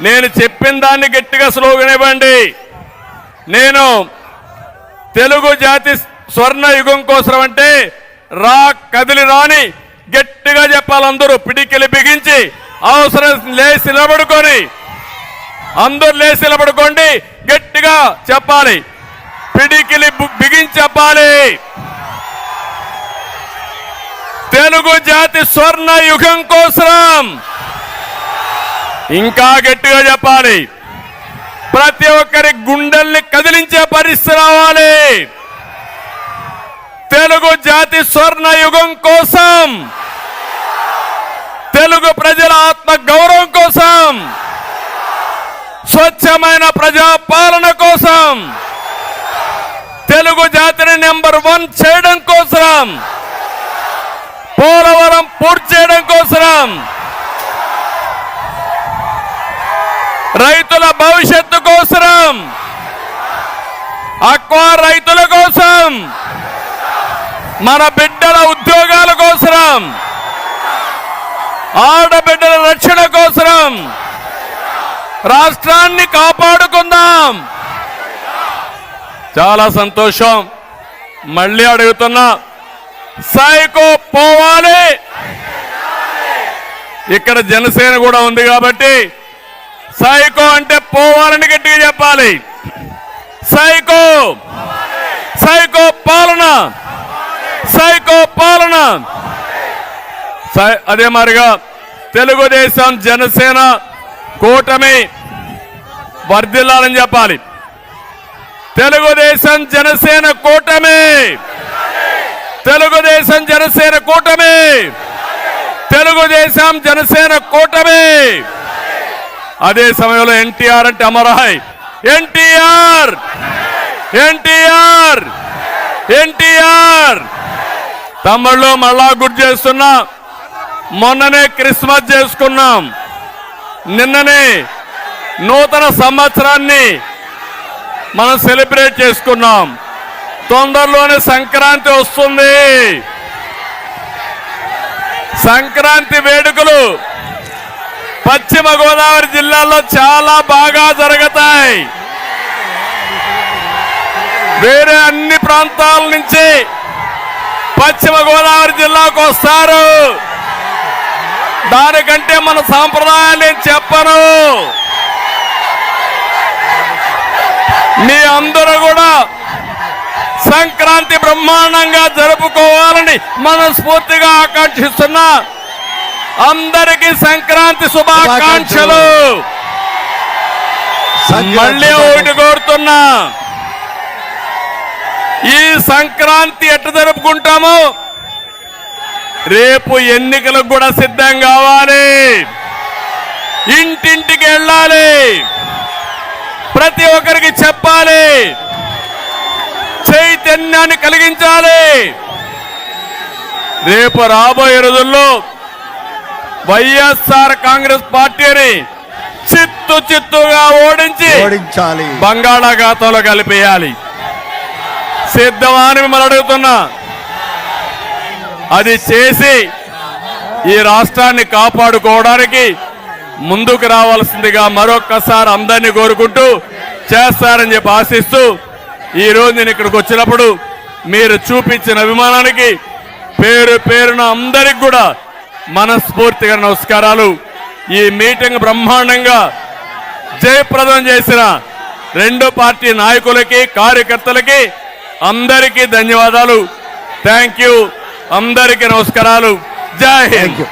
నేను చెప్పిన దాన్ని గట్టిగా స్లోగన్ ఇవ్వండి. నేను తెలుగు జాతి స్వర్ణ యుగం కోసం అంటే రా కదిలి రాని గట్టిగా చెప్పాలి. అందరూ పిడికిలి బిగించి అవసరం లేచి నిలబడుకొని అందరూ లేచి నిలబడుకోండి. గట్టిగా చెప్పాలి. పిడికిలి బిగించి చెప్పాలి. తెలుగు జాతి స్వర్ణ యుగం కోసం ఇంకా గట్టిగా చెప్పాలి. ప్రతి ఒక్కరి గుండెల్ని కదిలించే పరిస్థితి రావాలి. తెలుగు జాతి స్వర్ణ యుగం కోసం, తెలుగు ప్రజల ఆత్మ గౌరవం కోసం, స్వచ్ఛమైన ప్రజా పాలన కోసం, తెలుగు జాతిని నెంబర్ 1 చేయడం కోసం, పోలవరం పూర్తి చేయడం కోసం, రైతుల భవిష్యత్తు కోసం, అక్వా రైతుల కోసం, మన బిడ్డల ఉద్యోగాల కోసం, ఆడబిడ్డల రక్షణ కోసం రాష్ట్రాన్ని కాపాడుకుందాం. చాలా సంతోషం. మళ్ళీ అడుగుతున్నా, సైకో పోవాలి. ఇక్కడ జనసేన కూడా ఉంది కాబట్టి సైకో అంటే పోవాలని గట్టిగా చెప్పాలి. సైకో, సైకో పాలన, సైకో పాలన. అదే మాదిరిగా తెలుగుదేశం జనసేన కూటమి వర్ధిల్లాలని చెప్పాలి. తెలుగుదేశం జనసేన కూటమి, తెలుగుదేశం జనసేన కూటమి, తెలుగుదేశం జనసేన కూటమి. అదే సమయంలో ఎన్టీఆర్ అంటే అమరాయ్. ఎన్టీఆర్, ఎన్టీఆర్, ఎన్టీఆర్. తమ్ముళ్ళు మళ్ళా గుర్తు చేస్తున్నా, మొన్ననే క్రిస్మస్ చేసుకున్నాం, నిన్ననే నూతన సంవత్సరాన్ని మనం సెలబ్రేట్ చేసుకున్నాం. తొందరలోనే సంక్రాంతి వస్తుంది. సంక్రాంతి వేడుకలు పశ్చిమ గోదావరి జిల్లాలో చాలా బాగా జరుగుతాయి. వేరే అన్ని ప్రాంతాల నుంచి పశ్చిమ గోదావరి జిల్లాకు వస్తారు. దానికంటే మన సాంప్రదాయాలు నేను చెప్పను. మీ అందరూ కూడా సంక్రాంతి బ్రహ్మాండంగా జరుపుకోవాలని మనస్ఫూర్తిగా ఆకాంక్షిస్తున్నా. అందరికీ సంక్రాంతి శుభాకాంక్షలు. మళ్ళీ ఒకటి కోరుతున్నా, ఈ సంక్రాంతి ఎట్లా జరుపుకుంటామో రేపు ఎన్నికలకు కూడా సిద్ధం కావాలి. ఇంటింటికి వెళ్ళాలి, ప్రతి ఒక్కరికి చెప్పాలి, చైతన్యాన్ని కలిగించాలి. రేపు రాబోయే రోజుల్లో వైఎస్ఆర్ కాంగ్రెస్ పార్టీని చిత్తుగా ఓడించాలి, బంగాళాఖాతంలో కలిపేయాలి. సిద్ధమా అని మిమ్మల్ని అడుగుతున్నా. అది చేసి ఈ రాష్ట్రాన్ని కాపాడుకోవడానికి ముందుకు రావాల్సిందిగా మరొక్కసారి అందరినీ కోరుకుంటూ చేస్తారని చెప్పి ఆశిస్తూ, ఈరోజు నేను ఇక్కడికి వచ్చినప్పుడు మీరు చూపించిన అభిమానానికి పేరు పేరున అందరికి కూడా మనస్ఫూర్తిగా నమస్కారాలు. ఈ మీటింగ్ బ్రహ్మాండంగా జయప్రదం చేసిన రెండు పార్టీ నాయకులకి, కార్యకర్తలకి అందరికీ ధన్యవాదాలు. Thank you. అందరికీ నమస్కారాలు. జై హింద్.